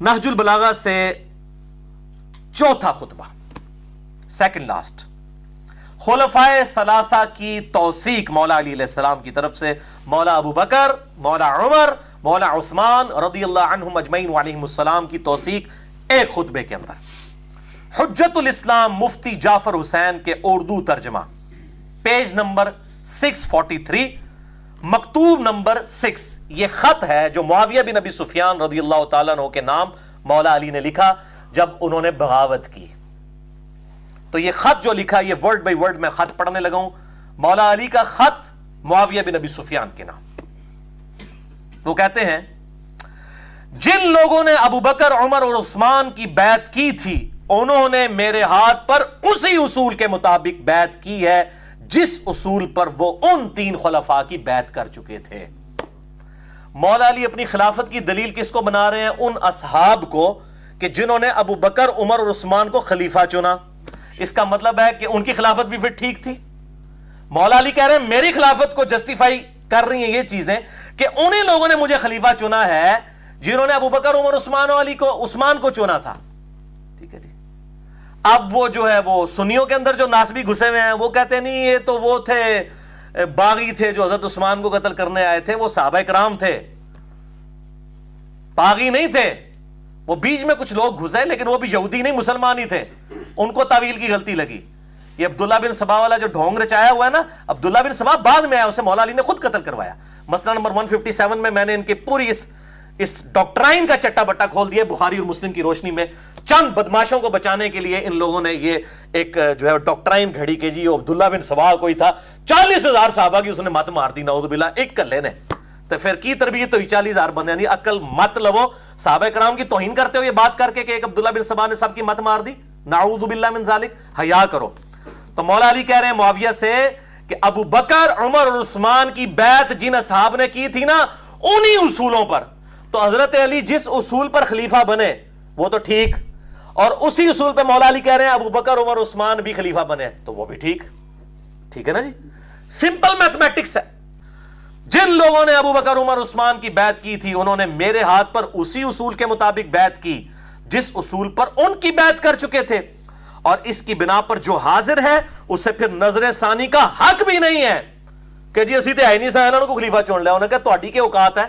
نہج البلاغہ سے چوتھا خطبہ، سیکنڈ لاسٹ، خلفائے ثلاثہ کی توثیق مولا علی علیہ السلام کی طرف سے، مولا ابو بکر، مولا عمر، مولا عثمان رضی اللہ عنہم اجمعین وعلیہم السلام کی توثیق ایک خطبے کے اندر۔ حجت الاسلام مفتی جعفر حسین کے اردو ترجمہ، پیج نمبر 643، مکتوب نمبر 6۔ یہ خط ہے جو معاویہ بن ابی سفیان رضی اللہ تعالیٰ عنہ کے نام مولا علی نے لکھا جب انہوں نے بغاوت کی۔ تو یہ خط جو لکھا، یہ ورڈ بائی ورڈ میں خط پڑھنے لگا ہوں، مولا علی کا خط معاویہ بن ابی سفیان کے نام۔ وہ کہتے ہیں، جن لوگوں نے ابو بکر، عمر اور عثمان کی بیعت کی تھی، انہوں نے میرے ہاتھ پر اسی اصول کے مطابق بیعت کی ہے جس اصول پر وہ ان تین خلفاء کی بیعت کر چکے تھے۔ مولا علی اپنی خلافت کی دلیل کس کو بنا رہے ہیں؟ ان اصحاب کو کہ جنہوں نے ابو بکر، عمر اور عثمان کو خلیفہ چنا۔ اس کا مطلب ہے کہ ان کی خلافت بھی پھر ٹھیک تھی۔ مولا علی کہہ رہے ہیں میری خلافت کو جسٹیفائی کر رہی ہیں یہ چیزیں کہ انہی لوگوں نے مجھے خلیفہ چنا ہے جنہوں نے ابو بکر، عمر، عثمان کو چنا تھا۔ ٹھیک ہے جی۔ اب وہ جو ہے وہ سنیوں کے اندر جو ناسبی گھسے ہوئے ہیں وہ کہتے ہیں نہیں، یہ تو وہ تھے باغی تھے جو حضرت عثمان کو قتل کرنے آئے تھے، وہ صحابہ کرام تھے، باغی نہیں تھے۔ وہ بیچ میں کچھ لوگ گھسے لیکن وہ بھی یہودی نہیں، مسلمان ہی تھے، ان کو تعویل کی غلطی لگی۔ یہ عبداللہ بن سبا والا جو ڈھونگ رچایا ہوا ہے نا، عبداللہ بن سبا بعد میں آیا، اسے مولا علی نے خود قتل کروایا۔ مسئلہ نمبر 157 میں نے ان کے پوری اس ڈاکٹرائن کا چٹا بٹا کھول دیا بخاری اور مسلم کی روشنی میں۔ چند بدماشوں کو بچانے کے لیے ان لوگوں نے یہ ایک جو ہے ڈاکٹرائن گھڑی کہ جی عبداللہ بن سبا کوئی تھا، 40,000 صحابہ کی اس نے مت مار دی، نعوذ باللہ، ایک کلے نے۔ تو پھر کی تربیت تو 40,000 بندے دی، عقل مت لو، صحابہ کرام کی توہین کرتے ہو یہ بات کر کے کہ ایک عبداللہ بن سبا نے سب کی مت مار دی، نعوذ باللہ من ذالک، حیا کرو۔ تو مولا علی کہہ رہے ہیں معاویہ سے کہ ابو بکر، عمر اور عثمان کی بیعت جن اصحاب نے کی تھی نا، انہی اصولوں پر، تو حضرت علی جس اصول پر خلیفہ بنے وہ تو ٹھیک، اور اسی اصول پہ مولا علی کہہ رہے ہیں ابو بکر، عمر، عثمان بھی خلیفہ بنے تو وہ بھی ٹھیک۔ ٹھیک ہے نا جی، سمپل میتھمیٹکس ہے۔ جن لوگوں نے ابو بکر، عمر، عثمان کی بیعت کی تھی، انہوں نے میرے ہاتھ پر اسی اصول کے مطابق بیعت کی جس اصول پر ان کی بیعت کر چکے تھے، اور اس کی بنا پر جو حاضر ہے اسے پھر نظر ثانی کا حق بھی نہیں ہے کہ جی اسی تے ہے نہیں سا انہوں کو خلیفہ چن لیا۔ انہوں نے کہا تہاڈی کے اوقات ہے؟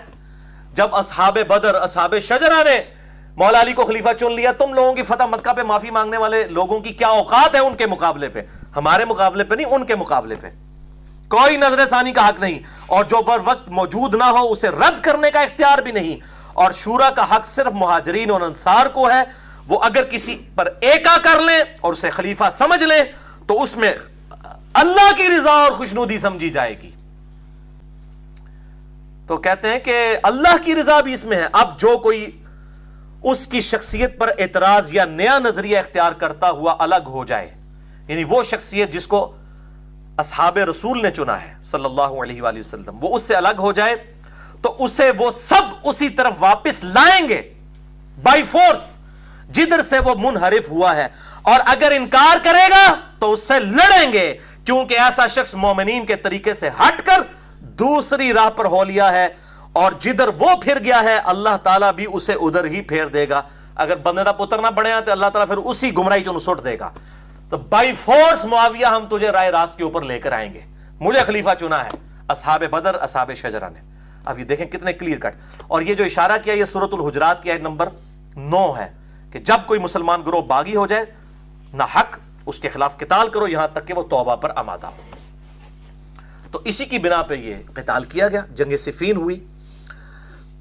جب اصحاب بدر، اصحاب شجرہ نے مولا علی کو خلیفہ چن لیا، تم لوگوں کی فتح مکہ پہ معافی مانگنے والے لوگوں کی کیا اوقات ہے ان کے مقابلے پہ؟ ہمارے مقابلے پہ نہیں، ان کے مقابلے پہ کوئی نظر ثانی کا حق نہیں، اور جو وقت موجود نہ ہو اسے رد کرنے کا اختیار بھی نہیں۔ اور شورا کا حق صرف مہاجرین اور انصار کو ہے، وہ اگر کسی پر ایکا کر لیں اور اسے خلیفہ سمجھ لیں تو اس میں اللہ کی رضا اور خوشنودی سمجھی جائے گی۔ تو کہتے ہیں کہ اللہ کی رضا بھی اس میں ہے۔ اب جو کوئی اس کی شخصیت پر اعتراض یا نیا نظریہ اختیار کرتا ہوا الگ ہو جائے، یعنی وہ شخصیت جس کو اصحاب رسول نے چنا ہے صلی اللہ علیہ وآلہ وسلم، وہ اس سے الگ ہو جائے تو اسے وہ سب اسی طرف واپس لائیں گے بائی فورس جدھر سے وہ منحرف ہوا ہے، اور اگر انکار کرے گا تو اس سے لڑیں گے، کیونکہ ایسا شخص مومنین کے طریقے سے ہٹ کر دوسری راہ پر ہو لیا ہے، اور جدھر وہ پھر گیا ہے اللہ تعالیٰ بھی اسے ادھر ہی پھیر دے گا۔ اگر بندے دا پتر نہ بڑھیا تو اللہ تعالیٰ پھر اسی گمراہی چوں سٹ دے گا۔ تو بائی فورس معاویہ ہم تجھے رائے راست کے اوپر لے کر آئیں گے، مجھے خلیفہ چنا ہے اصحاب بدر، اصحاب شجرہ نے۔ اب یہ دیکھیں کتنے کلیئر کٹ، اور یہ جو اشارہ کیا یہ سورۃ الحجرات کی آیت نمبر 9 ہے کہ جب کوئی مسلمان گروہ باغی ہو جائے نہ حق، اس کے خلاف قتال کرو یہاں تک کہ وہ توبہ پر آمادہ ہو۔ تو اسی کی بنا پہ یہ قتال کیا گیا، جنگ صفین ہوئی۔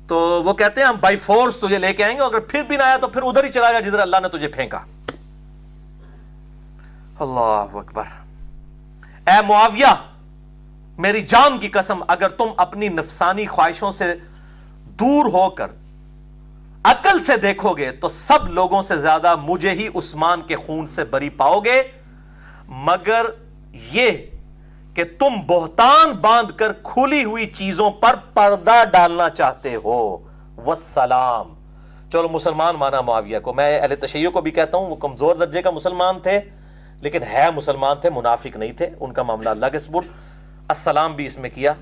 تو وہ کہتے ہیں ہم بائی فورس تجھے لے کے آئیں گے، اگر پھر بھی نہ آیا تو پھر ادھر ہی چلا جا جدھر اللہ نے تجھے پھینکا۔ اللہ اکبر۔ اے معاویہ، میری جان کی قسم، اگر تم اپنی نفسانی خواہشوں سے دور ہو کر عقل سے دیکھو گے تو سب لوگوں سے زیادہ مجھے ہی عثمان کے خون سے بری پاؤ گے، مگر یہ کہ تم بہتان باندھ کر کھلی ہوئی چیزوں پر پردہ ڈالنا چاہتے ہو۔ والسلام۔ چلو مسلمان مانا معاویہ کو، میں اہل تشیع کو بھی کہتا ہوں وہ کمزور درجے کا مسلمان تھے لیکن ہے مسلمان تھے، منافق نہیں تھے، ان کا معاملہ اللہ کے سپرد۔ السلام بھی اس میں کیا،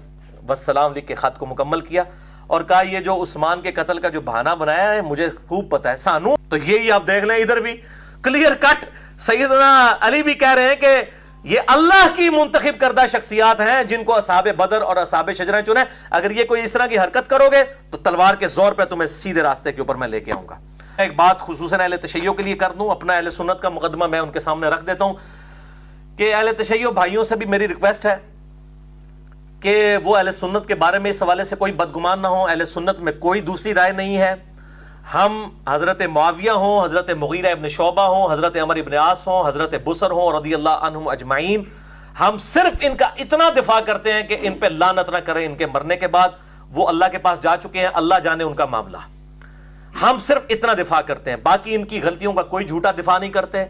والسلام لکھ کے خط کو مکمل کیا، اور کہا یہ جو عثمان کے قتل کا جو بہانہ بنایا ہے مجھے خوب پتا ہے سانو. تو یہی آپ دیکھ لیں ادھر بھی کلیئر کٹ سیدنا علی بھی کہہ رہے ہیں کہ یہ اللہ کی منتخب کردہ شخصیات ہیں جن کو اصحاب بدر اور اصحاب شجرہ چنے. اگر یہ کوئی اس طرح کی حرکت کرو گے تو تلوار کے زور پہ تمہیں سیدھے راستے کے اوپر میں لے کے آؤں گا. ایک بات خصوصاً اہل تشیع کے لیے کر دوں, اپنا اہل سنت کا مقدمہ میں ان کے سامنے رکھ دیتا ہوں کہ اہل تشیع بھائیوں سے بھی میری ریکویسٹ ہے کہ وہ اہل سنت کے بارے میں اس حوالے سے کوئی بدگمان نہ ہو. اہل سنت میں کوئی دوسری رائے نہیں ہے. ہم حضرت معاویہ ہوں, حضرت مغیرہ ابن شعبہ ہوں, حضرت عمر ابن عاص ہوں, حضرت بصر ہوں رضی اللہ عنہم اجمعین, ہم صرف ان کا اتنا دفاع کرتے ہیں کہ ان پہ لعنت نہ کریں. ان کے مرنے کے بعد وہ اللہ کے پاس جا چکے ہیں, اللہ جانے ان کا معاملہ. ہم صرف اتنا دفاع کرتے ہیں, باقی ان کی غلطیوں کا کوئی جھوٹا دفاع نہیں کرتے.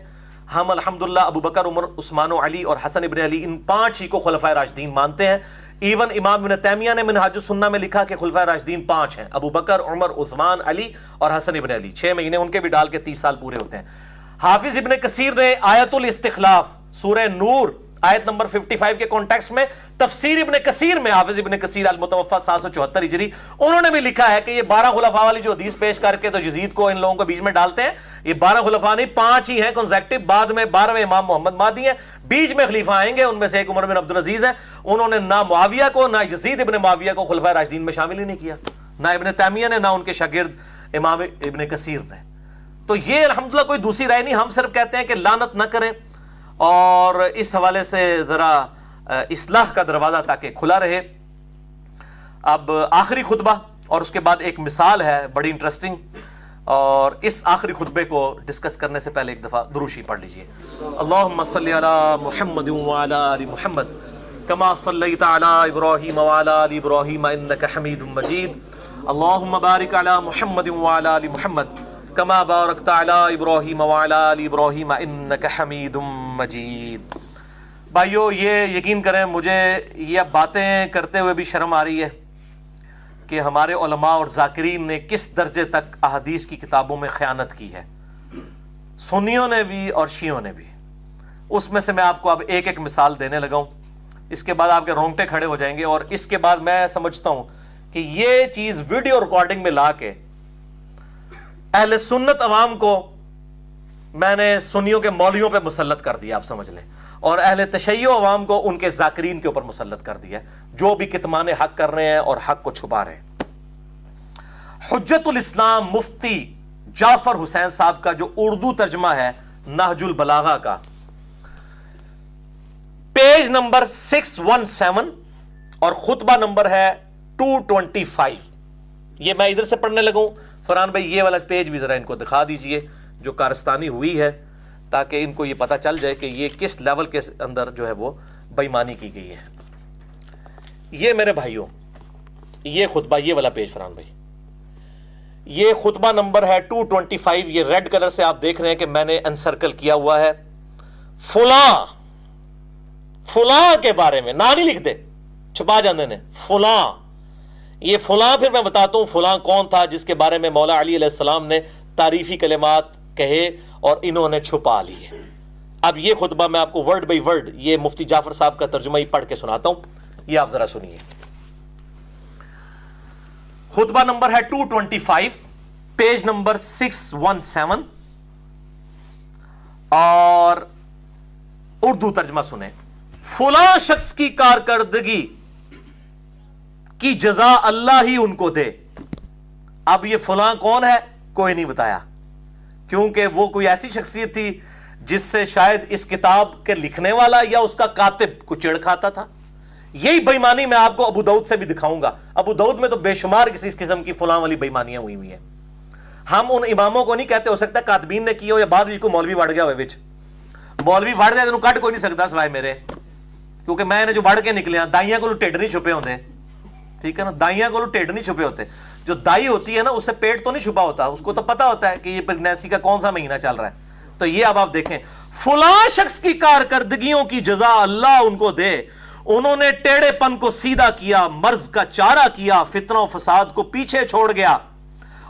ہم الحمدللہ ابو بکر, عمر, عثمان و علی اور حسن ابن علی ان 5 ہی کو خلفائے راشدین مانتے ہیں. ایون امام ابن تیمیہ نے منہاج السنہ میں لکھا کہ خلفائے راشدین 5 ہیں, ابو بکر, عمر, عثمان, علی اور حسن ابن علی. 6 مہینے ان کے بھی ڈال کے 30 سال پورے ہوتے ہیں. حافظ ابن کثیر نے آیت الاستخلاف سورہ نور آیت نمبر 55 کے کانٹیکسٹ میں تفسیر ابن کثیر میں, حافظ ابن کثیر المتوفی 774 ہجری, انہوں نے بھی لکھا ہے کہ یہ 12 خلفاء والی جو حدیث پیش کر کے تو یزید کو ان لوگوں کو بیچ میں ڈالتے ہیں, یہ 12 خلفاء نہیں 5 ہی ہیں کنزیکٹو. بعد میں 12ویں امام محمد مہدی ہیں, بیچ میں خلیفہ آئیں گے, ان میں سے ایک عمر بن عبدالعزیز ہیں. انہوں نے نہ معاویہ کو نہ یزید ابن معاویہ کو خلفائے راشدین میں شامل ہی نہیں کیا, نہ ابن تیمیہ نے, نہ ان کے شاگرد امام ابن کثیر نے. تو یہ الحمدللہ کوئی دوسری رائے نہیں. ہم صرف کہتے ہیں کہ لعنت نہ کریں اور اس حوالے سے ذرا اصلاح کا دروازہ تاکہ کھلا رہے. اب آخری خطبہ اور اس کے بعد ایک مثال ہے بڑی انٹرسٹنگ, اور اس آخری خطبے کو ڈسکس کرنے سے پہلے ایک دفعہ دروشی پڑھ لیجئے. اللہم صلی علی محمد وعلی آل محمد کما صلیت علی ابراہیم وعلی آل ابراہیم انک حمید مجید. اللہم بارک علی محمد وعلی آل محمد کما بارکت علی ابراہیم وعلی آل ابراہیم انک حمید مجید. بھائیو یہ یقین کریں مجھے یہ باتیں کرتے ہوئے بھی شرم آ رہی ہے کہ ہمارے علماء اور ذاکرین نے کس درجے تک احادیث کی کتابوں میں خیانت کی ہے, سنیوں نے بھی اور شیعوں نے بھی. اس میں سے میں آپ کو اب ایک ایک مثال دینے لگا ہوں, اس کے بعد آپ کے رونگٹے کھڑے ہو جائیں گے. اور اس کے بعد میں سمجھتا ہوں کہ یہ چیز ویڈیو ریکارڈنگ میں لا کے اہل سنت عوام کو میں نے سنیوں کے مولویوں پہ مسلط کر دیا, آپ سمجھ لیں, اور اہل تشیع عوام کو ان کے ذاکرین کے اوپر مسلط کر دیا جو بھی کتمان حق کر رہے ہیں اور حق کو چھپا رہے ہیں. حجت الاسلام مفتی جعفر حسین صاحب کا جو اردو ترجمہ ہے نہج البلاغہ کا, پیج نمبر 617 اور خطبہ نمبر ہے 225. یہ میں ادھر سے پڑھنے لگا ہوں. فرحان بھائی یہ والا پیج بھی ذرا ان کو دکھا دیجئے جو کارستانی ہوئی ہے, تاکہ ان کو یہ پتہ چل جائے کہ یہ کس لیول کے اندر جو ہے وہ بے ایمانی کی گئی ہے. یہ میرے بھائیوں یہ خطبہ, یہ والا پیج فرحان بھائی, یہ خطبہ نمبر ہے 225. یہ ریڈ کلر سے آپ دیکھ رہے ہیں کہ میں نے انسرکل کیا ہوا ہے. فلاں فلاں کے بارے میں نہ نہیں لکھ دے, چھپا جاندے نے فلاں. یہ فلاں پھر میں بتاتا ہوں فلاں کون تھا جس کے بارے میں مولا علی علیہ السلام نے تعریفی کلمات کہے اور انہوں نے چھپا لیے. اب یہ خطبہ میں آپ کو ورڈ بائی ورڈ یہ مفتی جعفر صاحب کا ترجمہ ہی پڑھ کے سناتا ہوں, یہ آپ ذرا سنیے. خطبہ نمبر ہے 225, پیج نمبر 617, اور اردو ترجمہ سنیں. فلاں شخص کی کارکردگی کی جزا اللہ ہی ان کو دے. اب یہ فلاں کون ہے کوئی نہیں بتایا, کیونکہ وہ کوئی ایسی شخصیت تھی جس سے شاید اس کتاب کے لکھنے والا یا اس کا کاتب کو چڑ کھاتا تھا. یہی بے ایمانی میں آپ کو ابو داؤد سے بھی دکھاؤں گا. ابو داؤد میں تو بے شمار کسی قسم کی فلاں والی بے ایمانیاں ہوئی ہوئی ہیں. ہم ان اماموں کو نہیں کہتے, ہو سکتا ہے کاتبین نے کی ہو یا بعد بھی کوئی مولوی وڑ گیا ہوئے وچ. مولوی وڑ جائے تو کٹ کوئی نہیں سکتا سوائے میرے, کیونکہ میں نے جو وڑ کے نکلے ہیں دائیاں کو ٹھڈ نہیں چھپے ہوتے, ٹھیک ہے نا, دائیاں کو ٹھڈ نہیں چھپے ہوتے. جو دائی ہوتی ہے نا اس سے پیٹ تو نہیں چھپا ہوتا, اس کو تو پتا ہوتا ہے کہ یہ پریگنینسی کا کون سا مہینہ چل رہا ہے. تو یہ اب آپ دیکھیں, فلاں شخص کی کارکردگیوں کی جزا اللہ ان کو دے. انہوں نے ٹیڑے پن کو سیدھا کیا, مرض کا چارہ کیا, فتنہ و فساد کو پیچھے چھوڑ گیا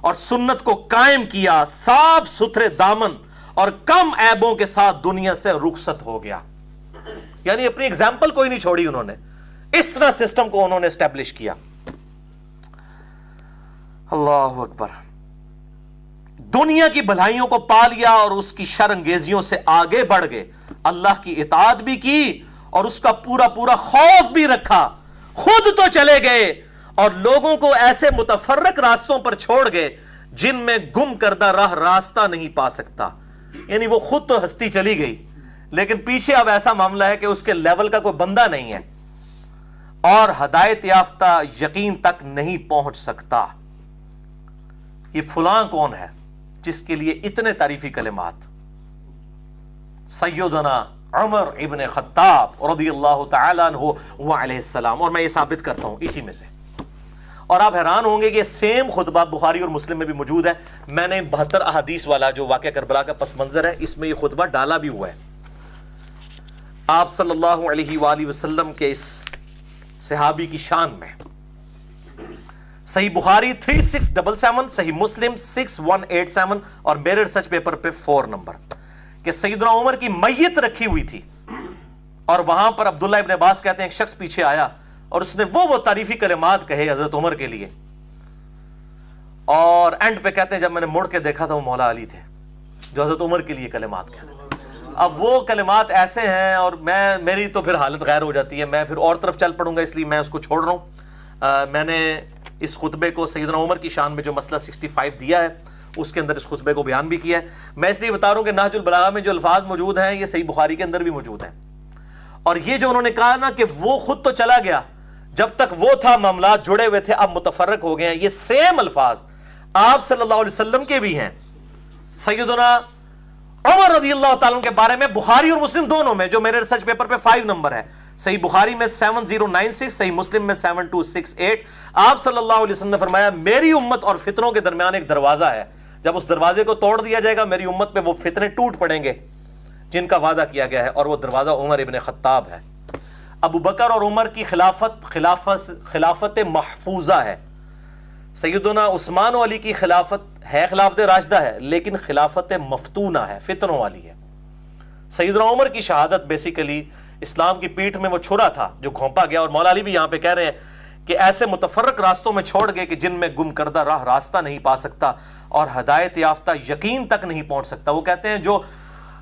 اور سنت کو قائم کیا, صاف ستھرے دامن اور کم عیبوں کے ساتھ دنیا سے رخصت ہو گیا. یعنی اپنی اگزامپل کوئی نہیں چھوڑی انہوں نے, اس طرح سسٹم کو انہوں نے اسٹیبلش کیا. اللہ اکبر. دنیا کی بھلائیوں کو پا لیا اور اس کی شر انگیزیوں سے آگے بڑھ گئے, اللہ کی اطاعت بھی کی اور اس کا پورا پورا خوف بھی رکھا, خود تو چلے گئے اور لوگوں کو ایسے متفرق راستوں پر چھوڑ گئے جن میں گم کردہ راہ راستہ نہیں پا سکتا. یعنی وہ خود تو ہستی چلی گئی لیکن پیچھے اب ایسا معاملہ ہے کہ اس کے لیول کا کوئی بندہ نہیں ہے اور ہدایت یافتہ یقین تک نہیں پہنچ سکتا. یہ فلاں کون ہے جس کے لیے اتنے تعریفی کلمات؟ سیدنا عمر ابن خطاب رضی اللہ تعالی عنہ وعلیہ السلام. اور میں یہ ثابت کرتا ہوں اسی میں سے, اور آپ حیران ہوں گے کہ سیم خطبہ بخاری اور مسلم میں بھی موجود ہے. میں نے 72 احادیث والا جو واقعہ کربلا کا پس منظر ہے اس میں یہ خطبہ ڈالا بھی ہوا ہے. آپ صلی اللہ علیہ وآلہ وسلم کے اس صحابی کی شان میں صحیح بخاری 3677, صحیح مسلم 6187 اور میرے ریسرچ پیپر پہ 4 نمبر کہ سیدنا عمر کی میت رکھی ہوئی تھی اور وہاں پر عبداللہ ابن عباس کہتے ہیں ایک شخص پیچھے آیا اور اس نے وہ تعریفی کلمات کہے حضرت عمر کے لیے, اور اینڈ پہ کہتے ہیں جب میں نے مڑ کے دیکھا تھا وہ مولا علی تھے جو حضرت عمر کے لیے کلمات کہہ رہے تھے. اب وہ کلمات ایسے ہیں اور میری تو پھر حالت غیر ہو جاتی ہے, میں پھر اور طرف چل پڑوں گا, اس لیے میں اس کو چھوڑ رہا ہوں. میں نے اس خطبے کو سیدنا عمر کی شان میں جو مسئلہ 65 دیا ہے اس کے اندر اس خطبے کو بیان بھی کیا ہے. میں اس لیے بتا رہا ہوں کہ نہج البلاغہ میں جو الفاظ موجود ہیں یہ صحیح بخاری کے اندر بھی موجود ہیں. اور یہ جو انہوں نے کہا نا کہ وہ خود تو چلا گیا, جب تک وہ تھا معاملات جڑے ہوئے تھے, اب متفرق ہو گئے ہیں, یہ سیم الفاظ آپ صلی اللہ علیہ وسلم کے بھی ہیں. سیدنا عمر رضی اللہ تعالیٰ کے بارے میں بخاری اور مسلم دونوں میں, جو میرے ریسرچ پیپر پہ 5 نمبر ہے, صحیح بخاری میں 7096, صحیح مسلم میں 7268, آپ صلی اللہ علیہ وسلم نے فرمایا میری امت اور فتنوں کے درمیان ایک دروازہ ہے, جب اس دروازے کو توڑ دیا جائے گا میری امت پہ وہ فتنے ٹوٹ پڑیں گے جن کا وعدہ کیا گیا ہے, اور وہ دروازہ عمر ابن خطاب ہے. ابو بکر اور عمر کی خلافت محفوظہ ہے. سیدنا عثمان و علی کی خلافت ہے خلافت راشدہ ہے لیکن خلافت مفتونہ ہے, فتنوں والی ہے. سیدنا عمر کی شہادت بیسیکلی اسلام کی پیٹھ میں وہ چھرا تھا جو گھونپا گیا, اور مولا علی بھی یہاں پہ کہہ رہے ہیں کہ ایسے متفرق راستوں میں چھوڑ گئے کہ جن میں گم کردہ راہ راستہ نہیں پا سکتا اور ہدایت یافتہ یقین تک نہیں پہنچ سکتا. وہ کہتے ہیں جو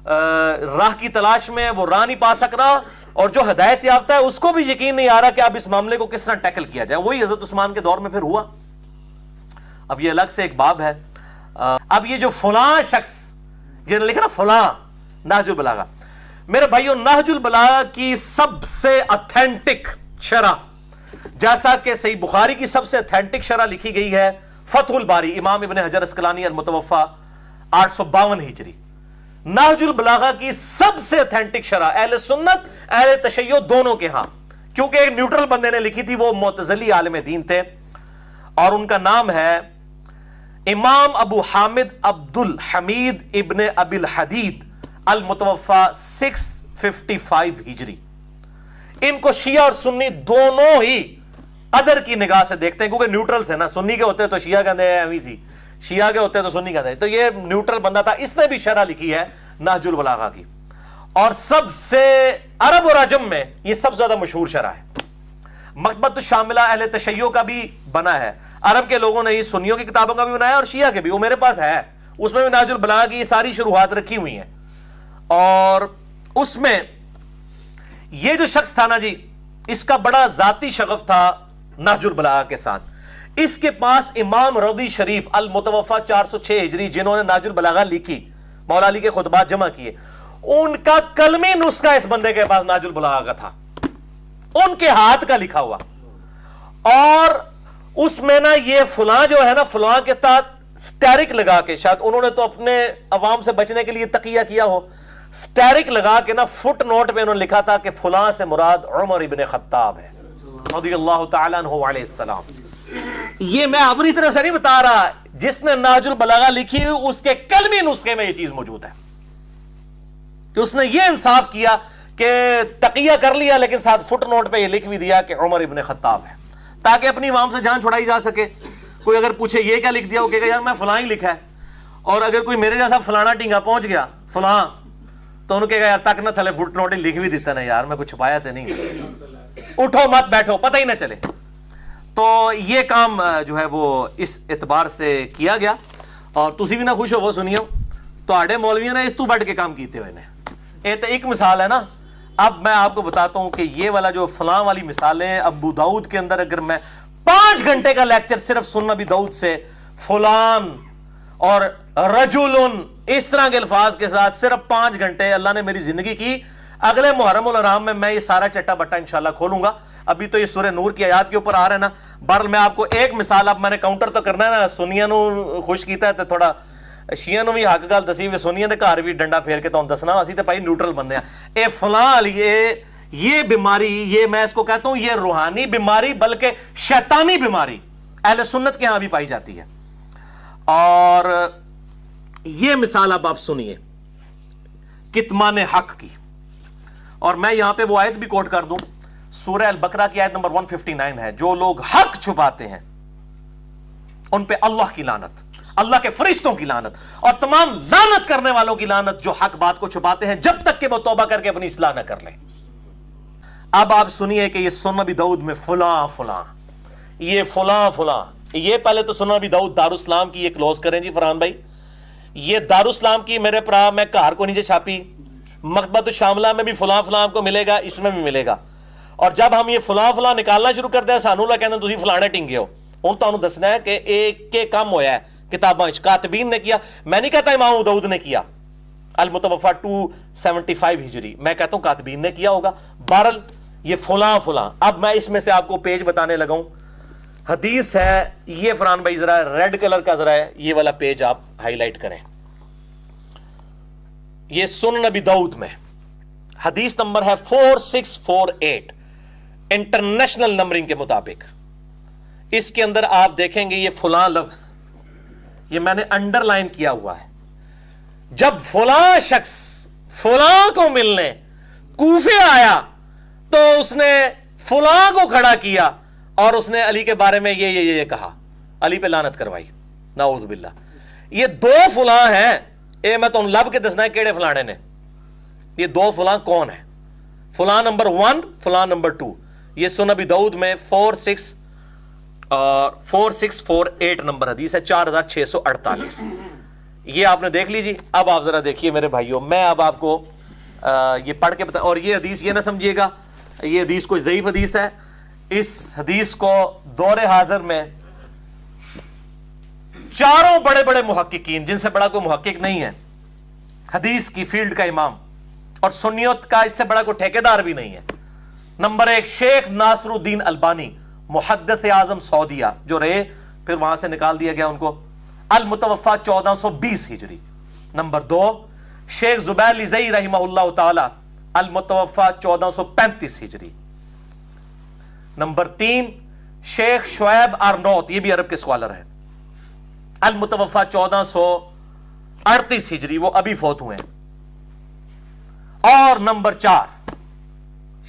راہ کی تلاش میں وہ راہ نہیں پا سک رہا, اور جو ہدایت یافتہ ہے اس کو بھی یقین نہیں آ رہا کہ اب اس معاملے کو کس طرح ٹیکل کیا جائے. وہی حضرت عثمان کے دور میں پھر ہوا. اب یہ الگ سے ایک باب ہے. اب یہ جو فلاں شخص یہ لکھا نا فلاں نہج البلاغہ, میرے بھائیوں نہج البلاغہ کی سب سے اتھینٹک شرح, جیسا کہ صحیح بخاری کی سب سے اتھینٹک شرح لکھی گئی ہے فتح الباری امام ابن حجر اسقلانی المتوفا 852 ہجری, نہج البلاغہ کی سب سے اتھینٹک شرح اہل سنت اہل تشیع دونوں کے ہاں, کیونکہ ایک نیوٹرل بندے نے لکھی تھی, وہ معتزلی عالم دین تھے اور ان کا نام ہے امام ابو حامد عبد الحمید ابن ابی الحدید المتوفا 655 ہجری. ان کو شیعہ اور سنی دونوں ہی ادر کی نگاہ سے دیکھتے ہیں کیونکہ نیوٹرل سے نا, سنی کے ہوتے تو شیعہ کہتے ہیں ایویزی, شیعہ کے ہوتے تو سنی کہتے ہیں, تو یہ نیوٹرل بندہ تھا. اس نے بھی شرح لکھی ہے نہج البلاغہ کی, اور سب سے عرب اور عجم میں یہ سب سے زیادہ مشہور شرح ہے. مکتبۃ الشاملہ اہل تشیع کا بھی بنا ہے, عرب کے لوگوں نے یہ سنیوں کی کتابوں کا بھی بنایا اور شیعہ کے بھی, وہ میرے پاس ہے, اس میں بھی نہج البلاغہ کی یہ ساری شروحات رکھی ہوئی ہیں. اور اس میں یہ جو شخص تھا نا جی, اس کا بڑا ذاتی شغف تھا نہج البلاغہ کے ساتھ. اس کے پاس امام رضی شریف المتوفا 406 ہجری جنہوں نے نہج البلاغہ لکھی, مولا علی کے خطبات جمع کیے, ان کا قلمی نسخہ اس بندے کے پاس نہج البلاغہ کا تھا, ان کے ہاتھ کا لکھا ہوا. اور اس میں نا یہ فلاں جو ہے نا, فلاں کے ساتھ سٹیرک لگا کے, شاید انہوں نے تو اپنے عوام سے بچنے کے لیے تقیہ کیا ہو, سٹیرک لگا کے نا فٹ نوٹ پہ انہوں نے لکھا تھا کہ فلاں سے مراد عمر ابن خطاب ہے رضی اللہ تعالیٰ عنہ علیہ السلام. یہ میں اپنی طرف سے نہیں بتا رہا, جس نے نہج البلاغہ لکھی اس کے قلمی نسخے میں یہ چیز موجود ہے کہ اس نے یہ انصاف کیا کہ تقیہ کر لیا لیکن ساتھ فٹ نوٹ پہ یہ لکھ بھی دیا کہ عمر ابن خطاب ہے, تاکہ اپنی عوام سے جان چھڑائی جا سکے. کوئی اگر پوچھے یہ کیا لکھ دیا, وہ کہے گا یار میں فلاں ہی لکھا ہے, اور اگر کوئی میرے جیسا فلانا ٹینگا پہنچ گیا فلاں, تو انہوں کہے گا یار تک نہ تھلے فٹ نوٹ لکھ بھی دیتا نا یار, میں کچھ چھپایا تو نہیں, اٹھو مت بیٹھو پتہ ہی نہ چلے. تو یہ کام جو ہے وہ اس اعتبار سے کیا گیا. اور تسی بھی نہ خوش ہو وہ سنیو تو مولویوں نے اس تو بڑھ کے کام کیتے ہوئے نے. یہ تو ایک مثال ہے نا. اب میں آپ کو بتاتا ہوں کہ یہ والا جو فلاں والی مثالیں ابو داؤد کے اندر اگر میں 5 گھنٹے کا لیکچر صرف سنن ابی داؤد سے فلان اور رجلن اس طرح کے الفاظ کے ساتھ صرف 5 گھنٹے اللہ نے میری زندگی کی. اگلے محرم الحرام میں یہ سارا چٹا بٹا انشاءاللہ کھولوں گا. ابھی تو یہ سورہ نور کی آیات کے اوپر آ رہا ہے نا. بہرحال میں آپ کو ایک مثال, اب میں نے کاؤنٹر تو کرنا ہے نا, سنیاں نو خوش کیتا ہے تو تھوڑا شیعہ نو بھی حق گل دسی ہوئے, سنیاں دے گھر بھی ڈنڈا پھیر کے تو دسنا, اسی تو بھائی نیوٹرل بندے ہیں. اے فلاں علی یہ بیماری, یہ میں اس کو کہتا ہوں یہ روحانی بیماری بلکہ شیطانی بیماری اہل سنت کے ہاں بھی پائی جاتی ہے. اور یہ مثال اب آپ سنیے کتمان حق کی, اور میں یہاں پہ وہ آیت بھی کوٹ کر دوں, سورہ البقرہ کی آیت نمبر 159 ہے, جو لوگ حق چھپاتے ہیں ان پہ اللہ کی لعنت, اللہ کے فرشتوں کی لعنت اور تمام لعنت کرنے والوں کی لعنت جو حق بات کو چھپاتے ہیں جب تک کہ وہ توبہ کر کے اپنی اصلاح نہ کر لیں. اب آپ سنیے کہ یہ سنن ابی داؤد میں فلاں فلاں, یہ فلاں فلاں, یہ پہلے تو سنن ابی داؤد دارالاسلام کی یہ کلوز کریں جی فرحان بھائی. یہ دارالاسلام کی میرے پرا میں کار کو نیچے چھاپی, مکتبۃ الشاملہ میں بھی فلاں فلاں کو ملے گا, اس میں بھی ملے گا. اور جب ہم یہ فلاں فلاں نکالنا شروع کرتے ہیں سانو اللہ کہتے ہیں تسی فلانے ٹنگے ہو. ہوں تانوں دسنا ہے کہ ایک کے کم ہویا ہے کتاباں کاتبین نے کیا. میں نہیں کہتا امام ابو داؤد نے کیا, المتوفا 275 ہجری, میں کہتا ہوں کاتبین نے کیا ہوگا. بہرحال یہ فلاں فلاں. اب میں اس میں سے آپ کو پیج بتانے لگا ہوں. حدیث ہے یہ فرحان بھائی, ذرا ریڈ کلر کا ذرا ہے یہ والا پیج آپ ہائی لائٹ کریں. یہ سنن ابی داؤد میں حدیث نمبر ہے 4648 انٹرنیشنل نمبرنگ کے مطابق. اس کے اندر آپ دیکھیں گے یہ فلاں لفظ یہ میں نے انڈر لائن کیا ہوا ہے. جب فلاں شخص فلاں کو ملنے کوفے آیا تو اس نے فلاں کو کھڑا کیا اور اس نے علی کے بارے میں یہ کہا, علی پہ لعنت کروائی, نعوذ باللہ. یہ 2 فلاں ہیں, اے میں تو لب کے دسنا ہے کیڑے فلانے نے. یہ 2 فلاں کون ہیں؟ فلاں نمبر 1, فلاں نمبر 2. یہ سنن ابی داؤد میں 4648 نمبر حدیث ہے, 4648. یہ آپ نے دیکھ لیجیے. اب آپ ذرا دیکھیے میرے بھائیوں, میں اب آپ کو یہ پڑھ کے بتا. اور یہ حدیث یہ نہ سمجھیے گا یہ حدیث کوئی ضعیف حدیث ہے. اس حدیث کو دور حاضر میں 4 بڑے بڑے محققین, جن سے بڑا کوئی محقق نہیں ہے, حدیث کی فیلڈ کا امام اور سنیت کا اس سے بڑا کوئی ٹھیکیدار بھی نہیں ہے. نمبر 1 شیخ ناصر الدین البانی, محدث اعظم سعودیہ, جو رہے پھر وہاں سے نکال دیا گیا ان کو, المتوفا 1420 ہجری. نمبر 2 شیخ زبیر لزئی رحمہ اللہ تعالی, المتوفا 1435 ہجری. نمبر 3 شیخ شعیب آرنوت, یہ بھی عرب کے اسکالر ہیں, المتوفا 1438 ہجری, وہ ابھی فوت ہوئے ہیں. اور نمبر 4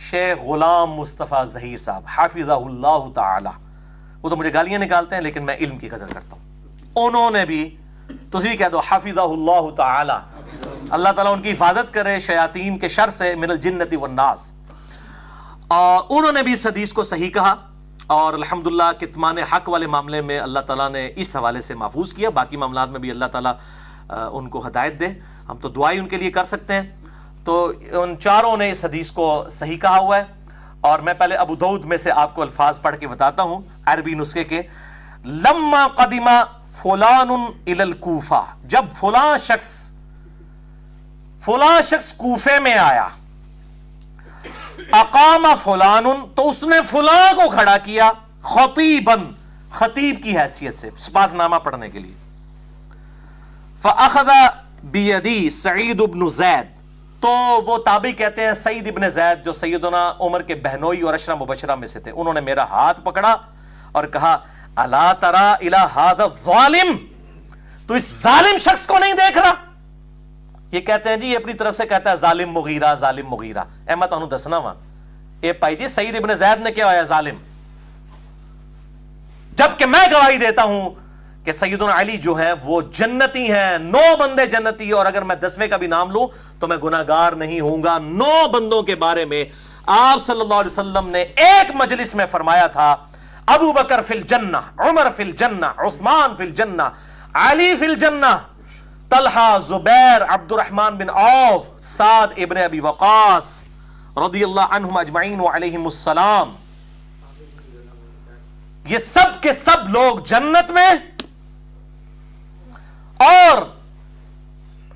شیخ غلام مصطفیٰ ظہیر صاحب حافظہ اللہ تعالی. وہ تو مجھے گالیاں نکالتے ہیں لیکن میں علم کی قدر کرتا ہوں. انہوں نے بھی, تسی بھی کہہ دو حافظہ اللہ تعالی, اللہ تعالیٰ ان کی حفاظت کرے شیاطین کے شر سے, من الجنت والناس. انہوں نے بھی اس حدیث کو صحیح کہا, اور الحمدللہ کتمان حق والے معاملے میں اللہ تعالیٰ نے اس حوالے سے محفوظ کیا. باقی معاملات میں بھی اللہ تعالیٰ ان کو ہدایت دے, ہم تو دعائیں ان کے لیے کر سکتے ہیں. تو ان چاروں نے اس حدیث کو صحیح کہا ہوا ہے. اور میں پہلے ابو داؤد میں سے آپ کو الفاظ پڑھ کے بتاتا ہوں عربی نسخے کے. لما قدم فلان الی الکوفہ, جب فلاں شخص کوفے میں آیا, اقام فلان, تو اس نے فلاں کو کھڑا کیا, خطیباً, خطیب کی حیثیت سے, سپاس نامہ پڑھنے کے لیے. فاخذ بیدی سعید بن زید, تو وہ تابعی کہتے ہیں سعید ابن زید جو سیدنا عمر کے بہنوئی اور عشرہ مبشرہ میں سے تھے, انہوں نے میرا ہاتھ پکڑا اور کہا الا ترى الى هذا الظالم, تو اس ظالم شخص کو نہیں دیکھ رہا. یہ کہتے ہیں جی یہ اپنی طرف سے کہتا ہے ظالم مغیرہ, ظالم مغیرہ. احمد انہوں دسنا وا اے پائی جی سعید ابن زید نے کیا ہوا ظالم, جبکہ میں گواہی دیتا ہوں کہ سیدنا علی جو ہیں وہ جنتی ہیں, 9 بندے جنتی, اور اگر میں 10ویں کا بھی نام لوں تو میں گناہگار نہیں ہوں گا. 9 بندوں کے بارے میں آپ صلی اللہ علیہ وسلم نے ایک مجلس میں فرمایا تھا, ابو بکر فی الجنہ، عمر فی الجنہ، عثمان فی الجنہ، علی فی الجنہ، طلحہ، زبیر، عبد الرحمن بن عوف، سعد ابن ابی وقاص رضی اللہ عنہم اجمعین وعلیہم السلام، یہ سب کے سب لوگ جنت میں. اور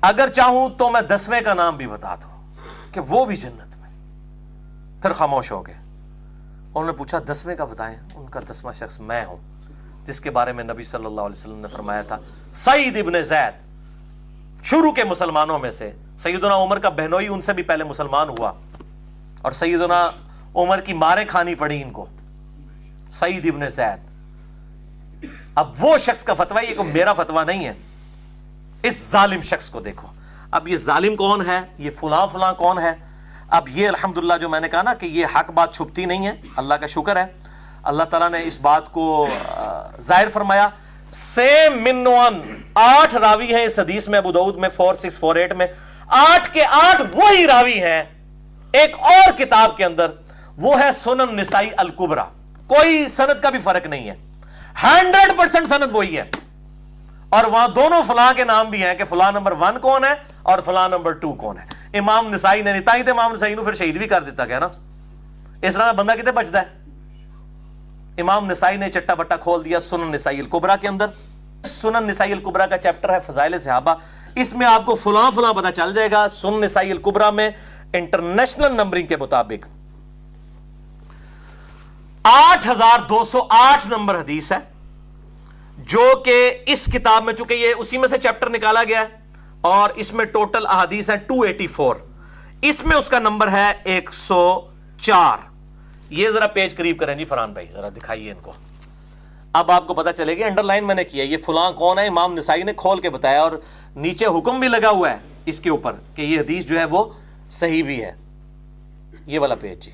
اگر چاہوں تو میں 10ویں کا نام بھی بتا دوں کہ وہ بھی جنت میں. پھر خاموش ہو گئے. انہوں نے پوچھا 10ویں کا بتائیں. ان کا 10واں شخص میں ہوں، جس کے بارے میں نبی صلی اللہ علیہ وسلم نے فرمایا تھا سعید ابن زید، شروع کے مسلمانوں میں سے. سیدنا عمر کا بہنوئی ان سے بھی پہلے مسلمان ہوا، اور سیدنا عمر کی ماریں کھانی پڑی ان کو. سعید ابن زید. اب وہ شخص کا فتویٰ، یہ کوئی میرا فتویٰ نہیں ہے. اس ظالم شخص کو دیکھو. اب یہ ظالم کون ہے، یہ فلاں فلاں کون ہے. اب یہ الحمدللہ جو میں نے کہا نا کہ یہ حق بات چھپتی نہیں ہے، اللہ کا شکر ہے. اللہ تعالیٰ نے اس بات کو ظاہر فرمایا. سیم منوان 8 راوی ہیں اس حدیث میں، ابو داؤد میں 4648 میں 8 کے 8 وہی راوی ہیں ایک اور کتاب کے اندر، وہ ہے سنن نسائی الکبریٰ. کوئی سند کا بھی فرق نہیں ہے، 100% سند وہی ہے. اور وہاں دونوں فلاں کے نام بھی ہیں کہ فلاں نمبر 1 کون ہے اور فلاں نمبر 2 کون ہے. امام نسائی نے نہیں تھے، امام نسائی نو پھر شہید بھی کر دیتا گیا نا. اس طرح بندہ کتے بچتا ہے. امام نسائی نے چٹا بٹا کھول دیا سنن نسائی الکبریٰ کے اندر. سنن نسائی الکبریٰ کا چیپٹر ہے فضائل صحابہ. اس میں آپ کو فلاں فلاں پتہ چل جائے گا. سنن نسائی الکبریٰ میں انٹرنیشنل نمبرنگ کے مطابق 8208 نمبر حدیث ہے، جو کہ اس کتاب میں، چونکہ یہ اسی میں سے چیپٹر نکالا گیا ہے، اور اس میں ٹوٹل احادیث ہیں 284. اس میں اس کا نمبر ہے 104. یہ ذرا پیج قریب کریں جی فرحان بھائی، ذرا دکھائیے ان کو. اب آپ کو پتا چلے گی، انڈر لائن میں نے کیا، یہ فلاں کون ہے امام نسائی نے کھول کے بتایا، اور نیچے حکم بھی لگا ہوا ہے اس کے اوپر کہ یہ حدیث جو ہے وہ صحیح بھی ہے. یہ والا پیج جی،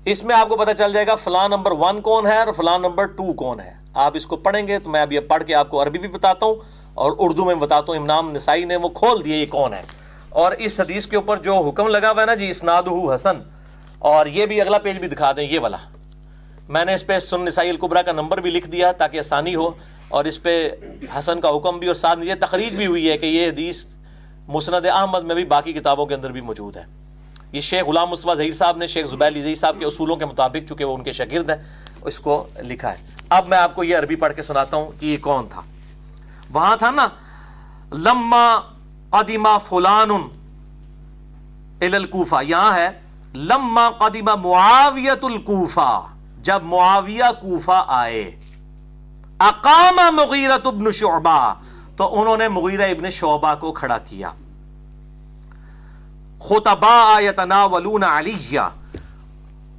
اس میں آپ کو پتا چل جائے گا فلاں نمبر 1 کون ہے اور فلاں نمبر 2 کون ہے. آپ اس کو پڑھیں گے تو میں اب یہ پڑھ کے آپ کو عربی بھی بتاتا ہوں اور اردو میں بتاتا ہوں. امام نسائی نے وہ کھول دیے یہ کون ہے. اور اس حدیث کے اوپر جو حکم لگا ہوا ہے نا جی، اسنادہ حسن. اور یہ بھی اگلا پیج بھی دکھا دیں، یہ والا میں نے اس پہ سنن نسائی الکبریٰ کا نمبر بھی لکھ دیا تاکہ آسانی ہو، اور اس پہ حسن کا حکم بھی، اور ساتھ یہ تخریج بھی ہوئی ہے کہ یہ حدیث مسند احمد میں بھی باقی کتابوں کے اندر بھی موجود ہے. یہ شیخ غلام مصطفیٰ ظہیر صاحب نے شیخ زبیر علی صاحب کے اصولوں کے مطابق، چونکہ وہ ان کے شاگرد ہیں، اس کو لکھا ہے. اب میں آپ کو یہ عربی پڑھ کے سناتا ہوں کہ یہ کون تھا. وہاں تھا نا لما قدم فلان الی الکوفہ، یہاں ہے لما قدم معاویۃ الکوفہ، جب معاویہ کوفہ آئے. اقام مغیرۃ ابن شعبہ، تو انہوں نے مغیرہ ابن شعبہ کو کھڑا کیا. خطباء یتناولون علیہ،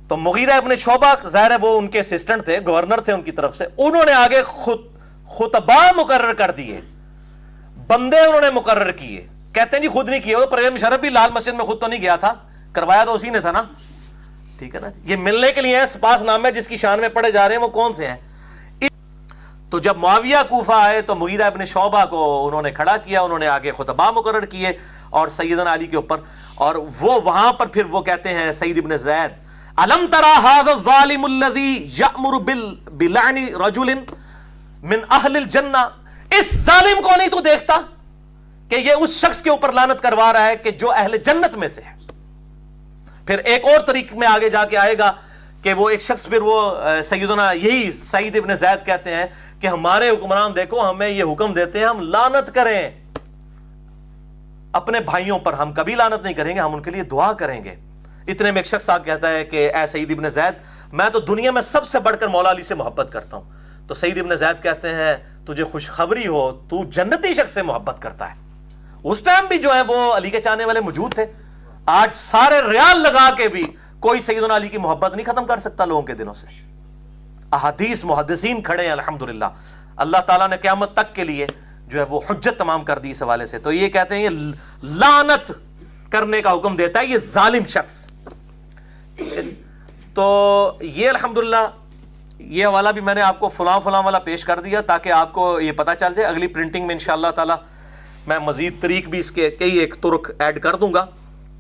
تو مغیرہ ابن شعبہ ظاہر ہے وہ ان کے اسسٹنٹ تھے، گورنر تھے ان کی طرف سے. انہوں نے آگے خطباء مقرر کر دیے، بندے انہوں نے مقرر کیے. کہتے ہیں جی خود نہیں کیے، وہ پرویز مشرف بھی لال مسجد میں خود تو نہیں گیا تھا، کروایا تو اسی نے تھا نا. ٹھیک ہے نا. یہ ملنے کے لیے سپاس نامے جس کی شان میں پڑھے جا رہے ہیں وہ کون سے ہیں. تو جب معاویہ کوفہ آئے تو مغیرہ ابن شعبہ کو انہوں نے کھڑا کیا، انہوں نے آگے خطباء مقرر کیے اور سیدنا علی کے اوپر. اور وہ وہاں پر پھر وہ کہتے ہیں سعید ابن زید، الم ترى هذا الظالم الذي يأمر بلعن رجل من اہل الجنہ، اس ظالم کو نہیں تو دیکھتا کہ یہ اس شخص کے اوپر لعنت کروا رہا ہے کہ جو اہل جنت میں سے ہے. پھر ایک اور طریق میں آگے جا کے آئے گا کہ وہ ایک شخص، پھر وہ سیدنا یہی سعید ابن زید کہتے ہیں کہ ہمارے حکمران دیکھو ہمیں یہ حکم دیتے ہیں ہم لعنت کریں اپنے بھائیوں پر، ہم کبھی لعنت نہیں کریں گے، ہم ان کے لیے دعا کریں گے. اتنے میں ایک شخص آ کہتا ہے کہ اے سعید ابن زید، میں تو دنیا میں سب سے بڑھ کر مولا علی سے محبت کرتا ہوں. تو سعید ابن زید کہتے ہیں تجھے خوشخبری ہو، تو جنتی شخص سے محبت کرتا ہے. اس ٹائم بھی جو ہے وہ علی کے چاہنے والے موجود تھے. آج سارے ریال لگا کے بھی کوئی سیدنا علی کی محبت نہیں ختم کر سکتا لوگوں کے دلوں سے. احادیث محدثین کھڑے ہیں الحمدللہ. اللہ تعالیٰ نے قیامت تک کے لیے جو ہے وہ حجت تمام کر دی اس حوالے سے. تو یہ کہتے ہیں یہ لعنت کرنے کا حکم دیتا ہے یہ ظالم شخص. تو یہ الحمدللہ یہ حوالہ بھی میں نے آپ کو فلاں فلاں والا پیش کر دیا تاکہ آپ کو یہ پتہ چل جائے. اگلی پرنٹنگ میں انشاءاللہ تعالی میں مزید طریق بھی اس کے کئی ایک طرق ایڈ کر دوں گا،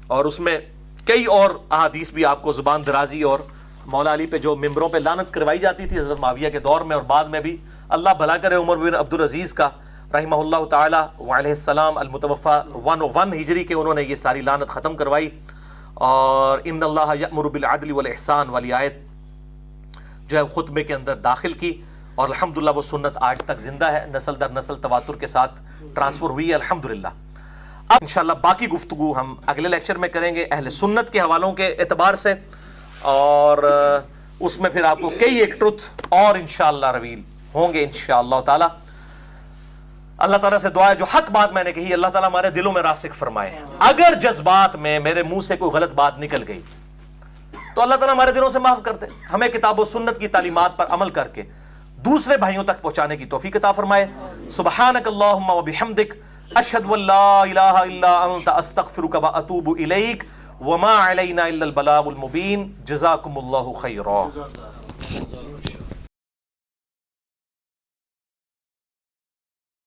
اور اس میں کئی اور احادیث بھی آپ کو زبان درازی اور مولا علی پہ جو ممبروں پہ لعنت کروائی جاتی تھی حضرت معاویہ کے دور میں اور بعد میں بھی، اللہ بھلا کرے عمر بن عبدالعزیز کا رحمہ اللہ تعالی وعلیہ السلام المتوفی 101 ہجری کے، انہوں نے یہ ساری لعنت ختم کروائی. اور ان اللہ یأمر بالعدل والاحسان والی آیت جو ہے خطبے کے اندر داخل کی، اور الحمدللہ وہ سنت آج تک زندہ ہے، نسل در نسل تواتر کے ساتھ ٹرانسفر ہوئی ہے الحمدللہ. اب انشاءاللہ باقی گفتگو ہم اگلے لیکچر میں کریں گے اہل سنت کے حوالوں کے اعتبار سے، اور اس میں پھر آپ کو کئی ایک ٹروتھ اور انشاءاللہ ریویل ہوں گے انشاءاللہ تعالی. اللہ تعالیٰ سے دعا ہے جو حق بات میں نے کہی اللہ تعالیٰ ہمارے دلوں میں راسخ فرمائے. اگر جذبات میں میرے منہ سے کوئی غلط بات نکل گئی تو اللہ تعالیٰ ہمارے دلوں سے معاف کر دے، ہمیں کتاب و سنت کی تعلیمات پر عمل کر کے دوسرے بھائیوں تک پہنچانے کی توفیق عطا فرمائے. سبحانک اللہم و بحمدک اشہد ان لا الہ الا انت استغفرک و اتوب الیک وما علینا الا البلاغ المبین. جزاکم اللہ خیرا.